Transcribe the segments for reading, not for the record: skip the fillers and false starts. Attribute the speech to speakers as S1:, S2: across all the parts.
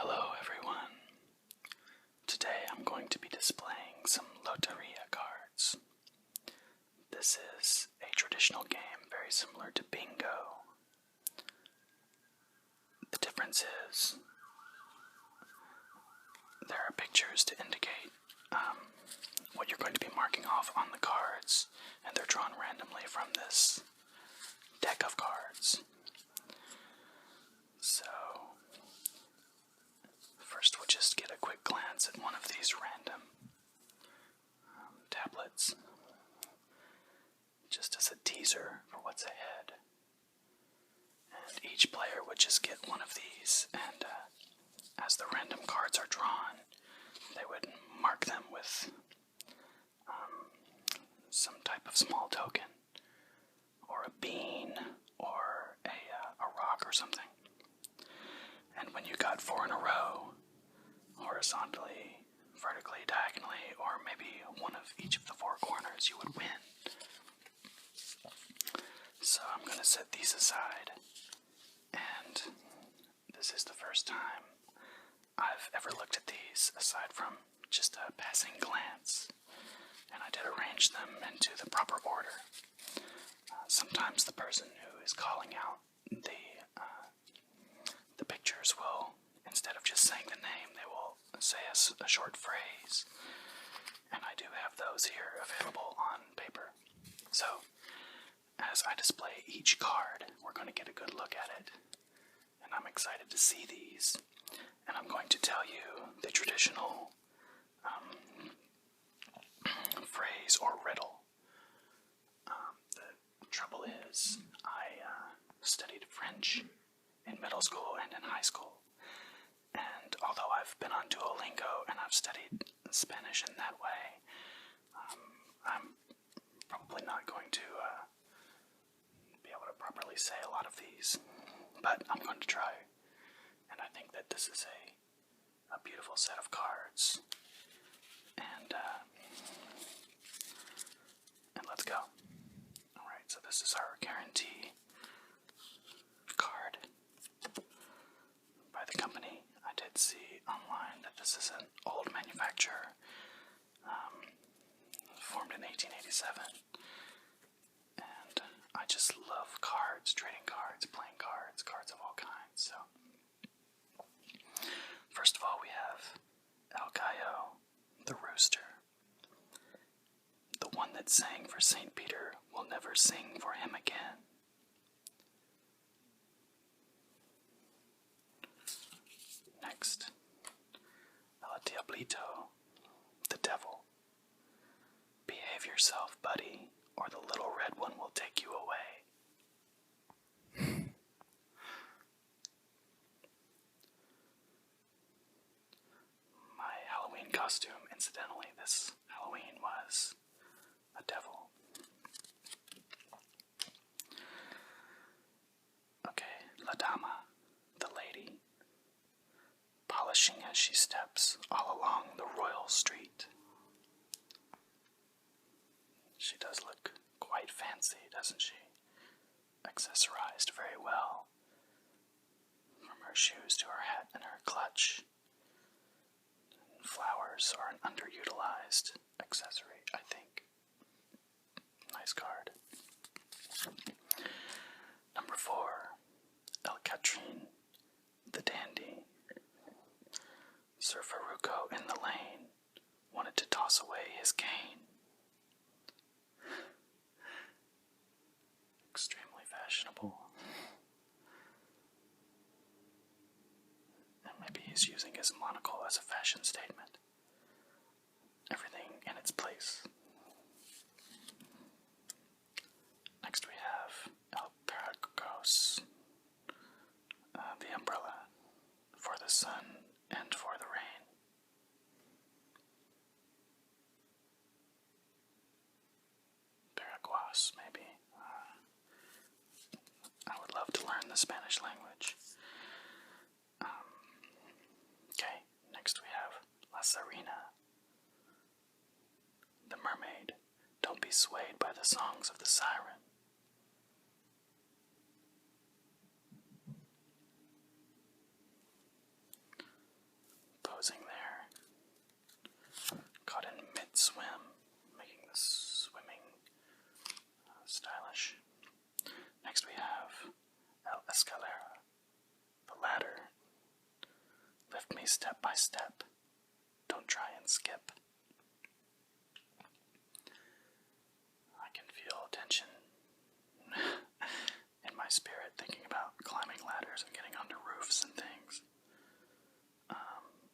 S1: Hello everyone. Today I'm going to be displaying some Loteria cards. This is a traditional game very similar to bingo. The difference is there are pictures to indicate what you're going to be marking off on the cards, and they're drawn randomly from this deck of cards. So first we'll just get a quick glance at one of these random tablets, just as a teaser for what's ahead. And each player would just get one of these, and as the random cards are drawn, they would mark them with some type of small token, or a bean, or a rock or something. And when you got 4 in a row, horizontally, vertically, diagonally, or maybe one of each of the 4 corners, you would win. So I'm going to set these aside, and this is the first time I've ever looked at these aside from just a passing glance, and I did arrange them into the proper order. Sometimes the person who is calling out the pictures will, instead of just saying the name, they will say a short phrase, and I do have those here available on paper. So as I display each card, we're going to get a good look at it, and I'm excited to see these, and I'm going to tell you the traditional phrase or riddle. The trouble is, I studied French in middle school and in high school, and although I've been on Duolingo and I've studied Spanish in that way, I'm probably not going to be able to properly say a lot of these, but I'm going to try, and I think that this is a beautiful set of cards, and let's go. Alright, so this is our guarantee card by the company. I did see online that this is an old manufacturer, formed in 1887, and I just love cards, trading cards, playing cards, cards of all kinds. So first of all we have El Gallo, the rooster. The one that sang for St. Peter will never sing for him again. Next, El Diablito, the devil. Behave yourself, buddy, or the little red one will take you away. My Halloween costume, incidentally, this Halloween was a devil. Okay, La Dama, the lady, polishing as she steps all along the royal street. She does look quite fancy, doesn't she? Accessorized very well, from her shoes to her hat and her clutch. And flowers are an underutilized accessory, I think. Nice card. Number 4, El Catrin, the dandy. Sir Faruco in the lane wanted to toss away his cane. Extremely fashionable. And maybe he's using his monocle as a fashion statement. Everything in its place. Next we have El Paragos, the umbrella for the sun and for the rain. Paraguas, maybe. I would love to learn the Spanish language. Okay, next we have La Sirena, the mermaid. Don't be swayed by the songs of the siren. with me step by step. Don't try and skip. I can feel tension in my spirit thinking about climbing ladders and getting onto roofs and things.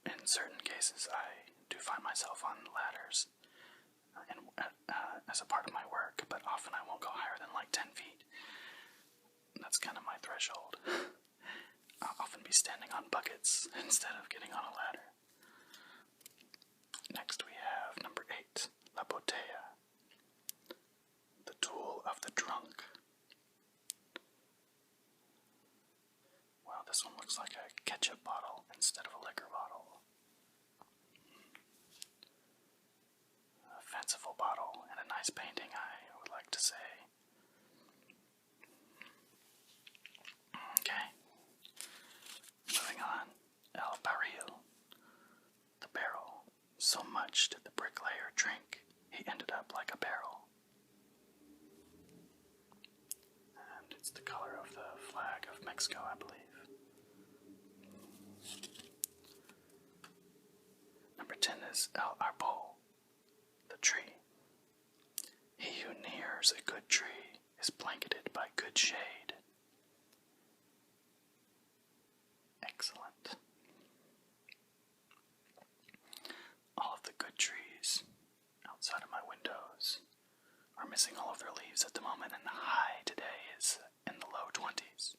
S1: In certain cases, I do find myself on ladders as a part of my work, but often I won't go higher than like 10 feet. That's kind of my threshold. I'll often be standing on buckets instead of getting on a ladder. Next we have number 8, Loteria, the tool of the drunk. Well, this one looks like a ketchup bottle instead of a liquor bottle. A fanciful bottle and a nice painting, I would like to say. Okay. Moving on. El Barril, the barrel. So much did the bricklayer drink, he ended up like a barrel. And it's the color of the flag of Mexico, I believe. Number 10 is El Arbol, the tree. He who nears a good tree is blanketed by good shade. Excellent. All of the good trees outside of my windows are missing all of their leaves at the moment, and the high today is in the low 20s.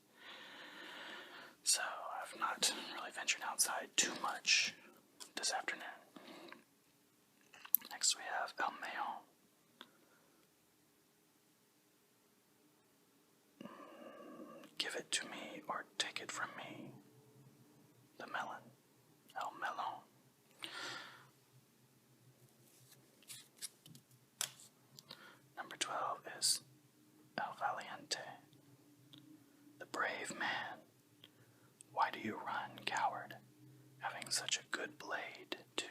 S1: So I've not really ventured outside too much this afternoon. Next we have El Mayon. Give it to me or take it from me. The melon. El Melon. Number 12 is El Valiente, the brave man. Why do you run, coward, having such a good blade, too?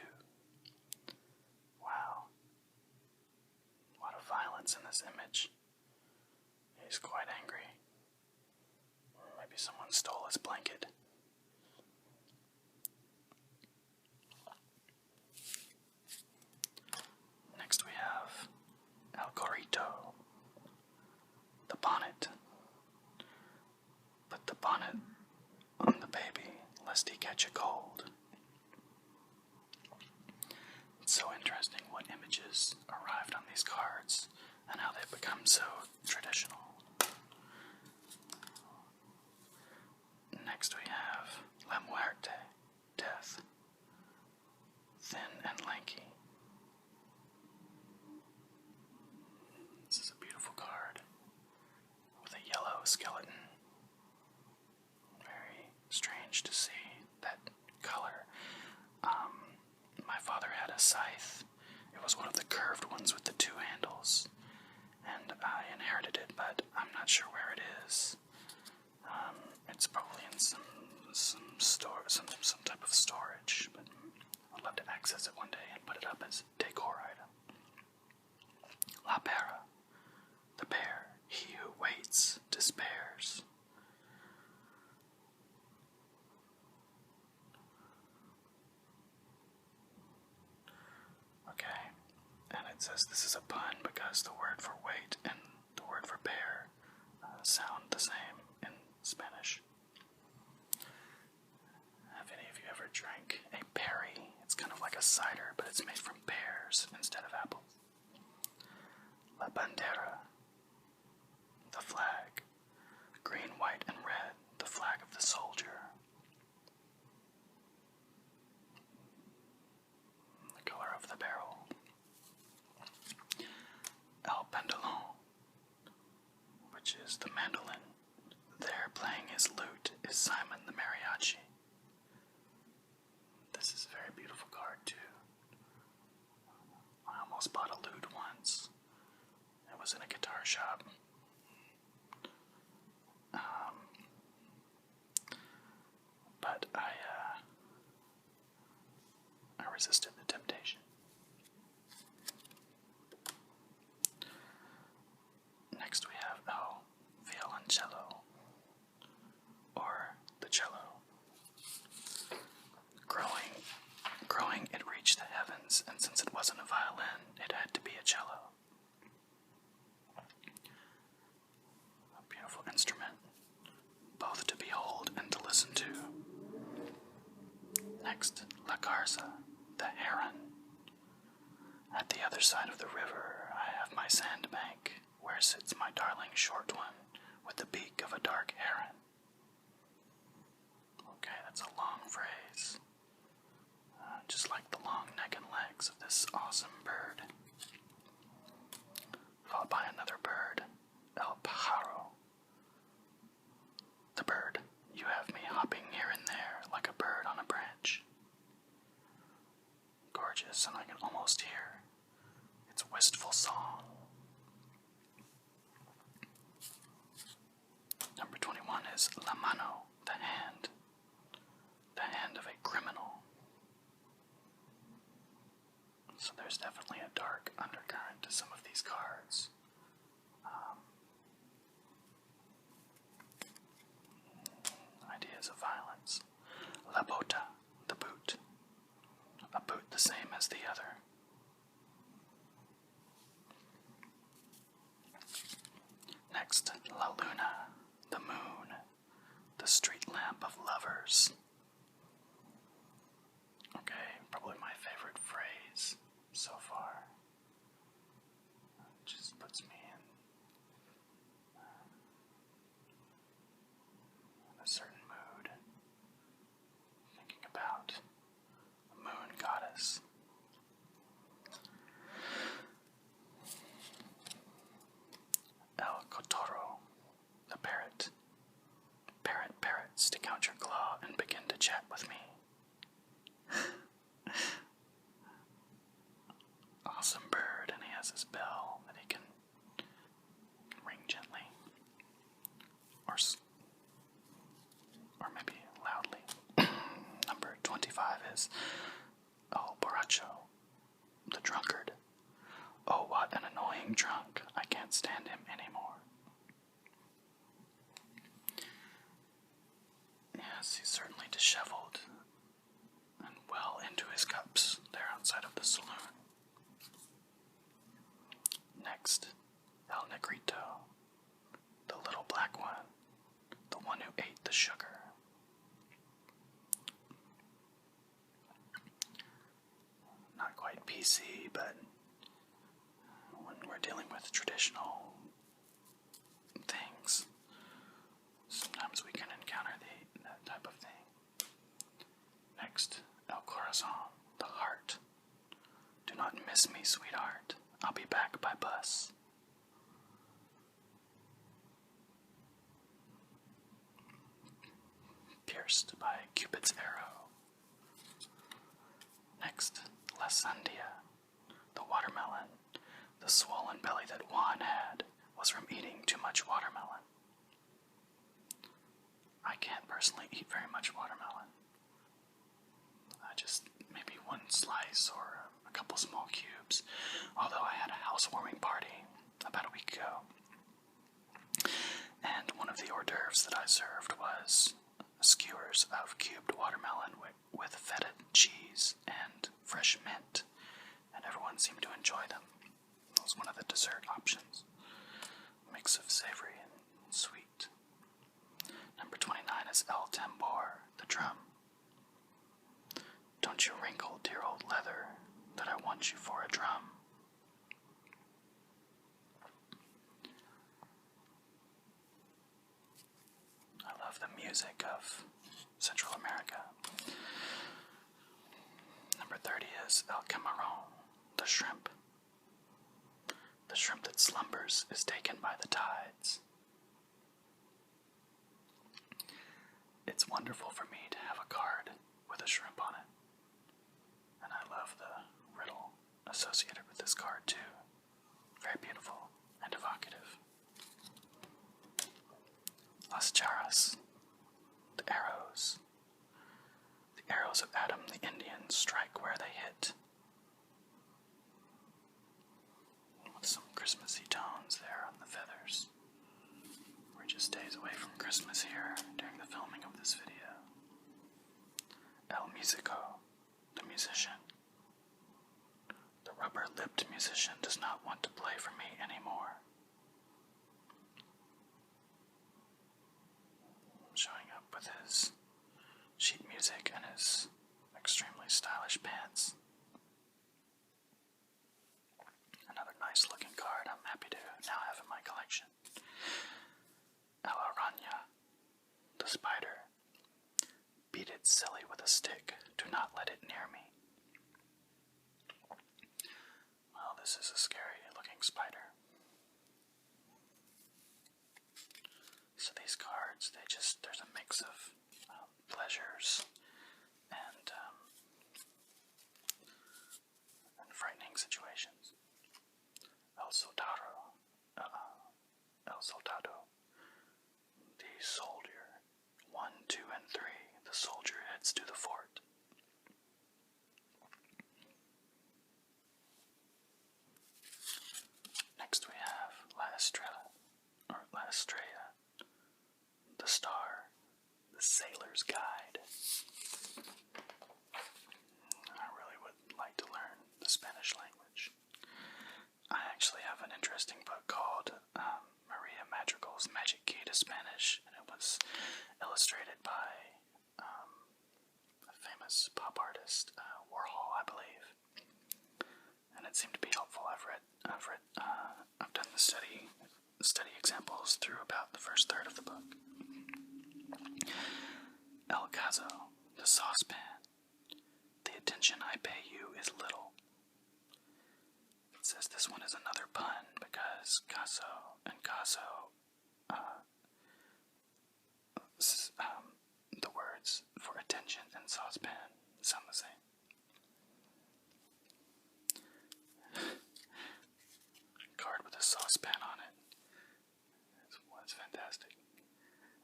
S1: Wow. A lot of violence in this image. He's quite angry. Maybe someone stole his blanket. Next we have El Gorrito, the bonnet. Put the bonnet on the baby, lest he catch a cold. It's so interesting what images arrived on these cards and how they've become so traditional. Next we have La Muerte, death. Thin and lanky. This is a beautiful card with a yellow skeleton. Very strange to see that color. My father had a scythe. It was one of the curved ones with the 2 handles, and I inherited it, but I'm not sure where it is. It's probably in some type of storage, but I'd love to access it one day and put it up as a decor item. La Pera, the bear. He who waits despairs. Okay, and it says this is a pun because the word for wait and the word for bear sound the same in Spanish. Have any of you ever drank a perry? It's kind of like a cider, but it's made from pears instead of apples. La Bandera, the flag. Green, white, and red, the flag of the soldier. The color of the barrel. El Pendulon, which is the mandolin. There playing his lute is Simon the mariachi. This is a very beautiful card too. I almost bought a lute once. It was in a guitar shop. But I resisted the temptation. Next we have El Violoncello, or the cello. Grown Next, La Garza, the heron. At the other side of the river, I have my sandbank, where sits my darling short one, with the beak of a dark heron. Okay, that's a long phrase. Just like the long neck and legs of this awesome bird. Followed by another bird, El Pájaro. The bird, you have me hopping here and there like a bird on a branch. Gorgeous, and I can almost hear its wistful song. Number 21 is La Mano, the hand. The hand of a criminal. So there's definitely a dark undercurrent to some of these cards. Ideas of violence. La Bota, the boot. A boot the same as the other. Next, La Luna, the moon. The street lamp of lovers. Okay, probably my favorite phrase so far. It just puts me in a certain mood, thinking about the moon goddess. El Cotoro, the parrot. Parrot, parrot, stick out your claw and begin to chat with me. Awesome bird, and he has his bell that he can ring gently, or maybe loudly. Number 25 is El Borracho, the drunkard. Oh, what an annoying drunk. I can't stand him anymore. Yes, he's certainly disheveled and well into his cups there outside of the saloon. Next, El Negrito, the little black one, the one who ate the sugar. Not quite PC, but when we're dealing with traditional things, sometimes we can encounter that type of thing. Next, El Corazon, the heart. Do not miss me, sweetheart. I'll be back by bus. Pierced by Cupid's arrow. Next, La Sandia, the watermelon. The swollen belly that Juan had was from eating too much watermelon. I can't personally eat very much watermelon. Maybe one slice or a couple small cubes, although I had a housewarming party about a week ago. And one of the hors d'oeuvres that I served was skewers of cubed watermelon with feta cheese and fresh mint, and everyone seemed to enjoy them. It was one of the dessert options. A mix of savory and sweet. Number 29 is El Tambor, the drum. Don't you wrinkle, dear old leather, that I want you for a drum. I love the music of Central America. Number 30 is El Camarón, the shrimp. The shrimp that slumbers is taken by the tides. It's wonderful for me to have a card with a shrimp on it. And I love the riddle associated with this card too. Very beautiful and evocative. Las Charas, the arrows. The arrows of Adam the Indian strike where they hit. With some Christmassy tones there on the feathers. We're just days away from Christmas here during the filming of this video. El Musico, the musician. The rubber-lipped musician does not want to play for me anymore. Showing up with his sheet music and his gets silly with a stick, do not let it near me. Well, this is a scary looking spider. So these cards, there's a mix of pleasures and frightening situations. El Soldado, the soldier. 1, 2, and 3. The soldier heads to the fort. Next we have La Estrella, the star, the sailor's guide. I really would like to learn the Spanish language. I actually have an interesting book called Maria Madrigal's Magic Key to Spanish, and it was illustrated by a famous pop artist, Warhol, I believe. And it seemed to be helpful. I've done the study examples through about the first third of the book. El Caso, the saucepan. The attention I pay you is little. It says this one is another pun because caso and caso, the words for attention and saucepan sound the same. Card with a saucepan on it. It's fantastic.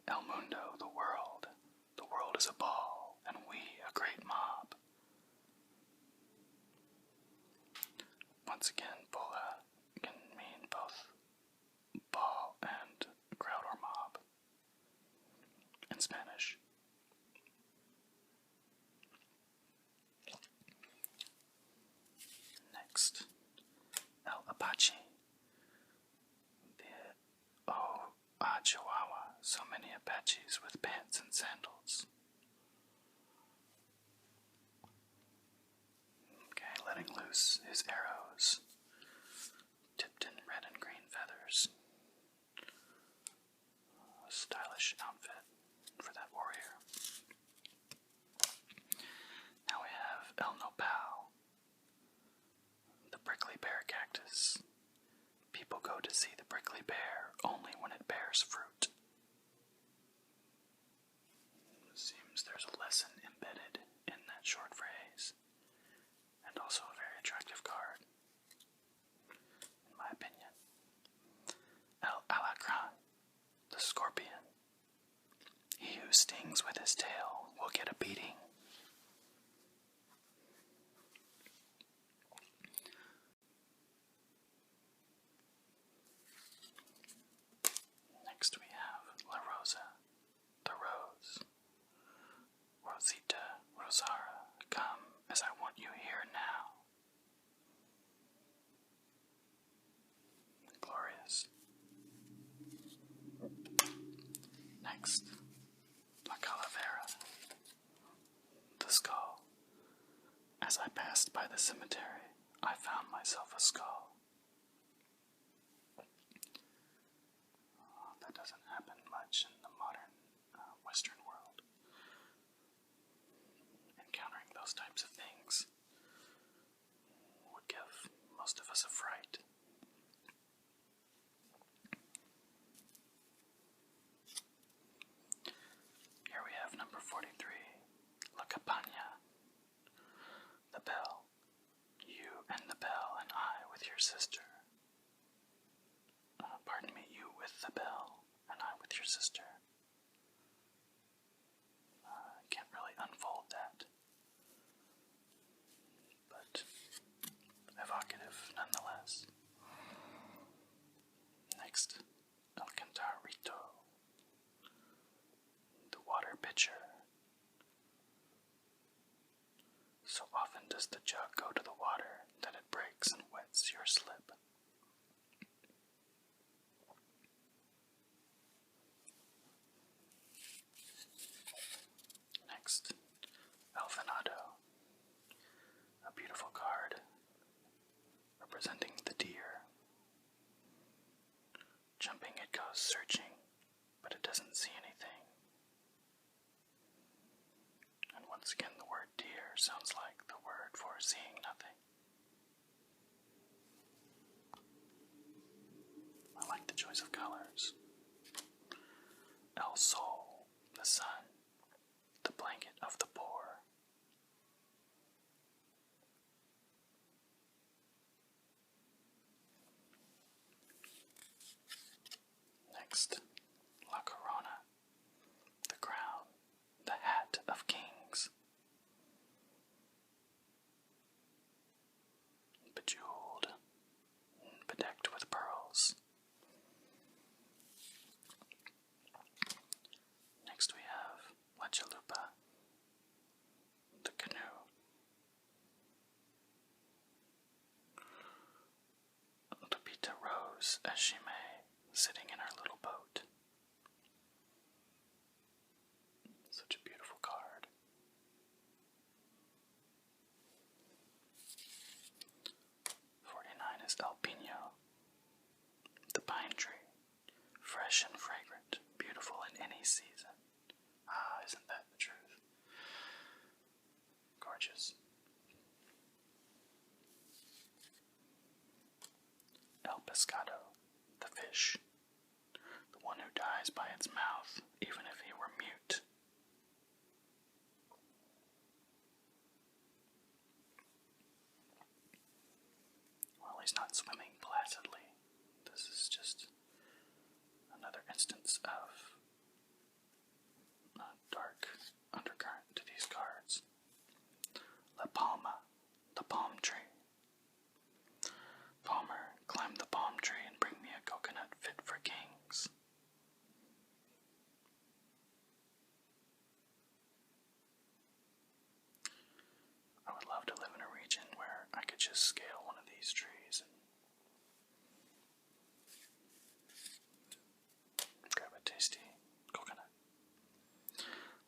S1: El Mundo, the world. The world is a ball, and we a great mob. Once again, bola can mean both ball and crowd or mob in Spanish. Next, El Apache. Chihuahua, so many Apaches with pants and sandals. Okay, letting loose his arrows, tipped in red and green feathers. A stylish outfit for that warrior. Now we have El Nopal, the prickly pear cactus. People go to see the prickly pear only when it bears fruit. It seems there's a lesson embedded in that short phrase, and also a very attractive card, in my opinion. El Alacran, the scorpion. He who stings with his tail will get a beating. Next we have La Rosa, the rose. Rosita, Rosara, come as I want you here now. Glorious. Next, La Calavera, the skull. As I passed by the cemetery, I found myself a skull. That doesn't happen much in the modern Western world. Encountering those types of things would give most of us a fright. Here we have number 43, La Campana, the bell. You and the bell, and I with your sister. Pardon me, you with the bell, and I with your sister. Can't really unfold that, but evocative nonetheless. Next, El Cantarito, the water pitcher. So often does the jug go to the water that it breaks and wets your slip. Next, El Venado, a beautiful card representing the deer. Jumping, it goes searching, but it doesn't see anything. Once again, the word deer sounds like the word for seeing nothing. I like the choice of colors. El Sol, the sun, the blanket of the poor. Next, La Corona, the crown, the hat of kings. Bejeweled, bedecked with pearls. Next we have La Chalupa, the canoe. Lupita rose as she may, sitting in her little boat. Such a beautiful card. "49 is El Pino, the pine tree, fresh and fragrant, beautiful in any season." Ah, isn't that the truth? Gorgeous. El Pescado, the fish, the one who dies by its mouth, even if he were mute. Well, he's not swimming placidly. This is just another instance of a dark undercurrent to these cards. La Palma, the palm tree. "Palmer, climb the palm tree and bring me a coconut fit for kings." I would love to live in a region where I could just scale one of these trees and grab a tasty coconut.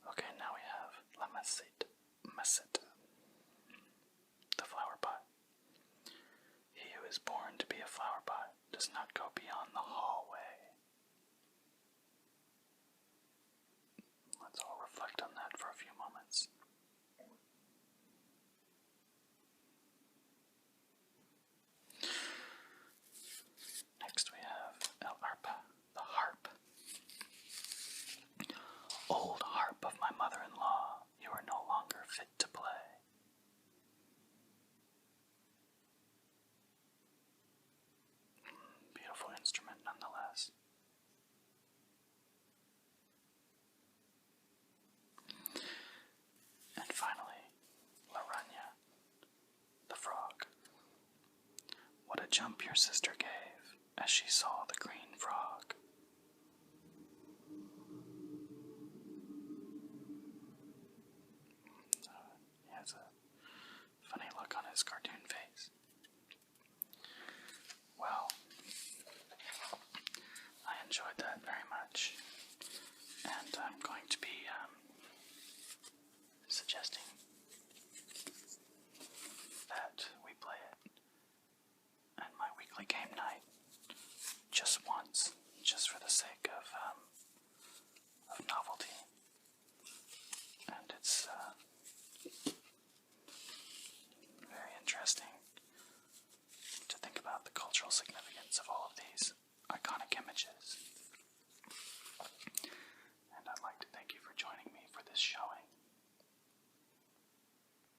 S1: Okay, now we have La Maceta, the flower pot. "He who is born to be a flower pot does not go beyond the hallway." Let's all reflect on that for a few moments. Next we have El Arpa, the harp. "Old harp of my mother-in-law, you are no longer fit to play." Beautiful instrument nonetheless. And finally, La Rana, the frog. "What a jump your sister gave as she saw the green frog." He has a funny look on his cartoon face. Well, I enjoyed that very much, and I'm going to be suggesting that we play it at my weekly game night just once, just for the sake of novelty. And it's very interesting to think about the cultural significance of all of these iconic images.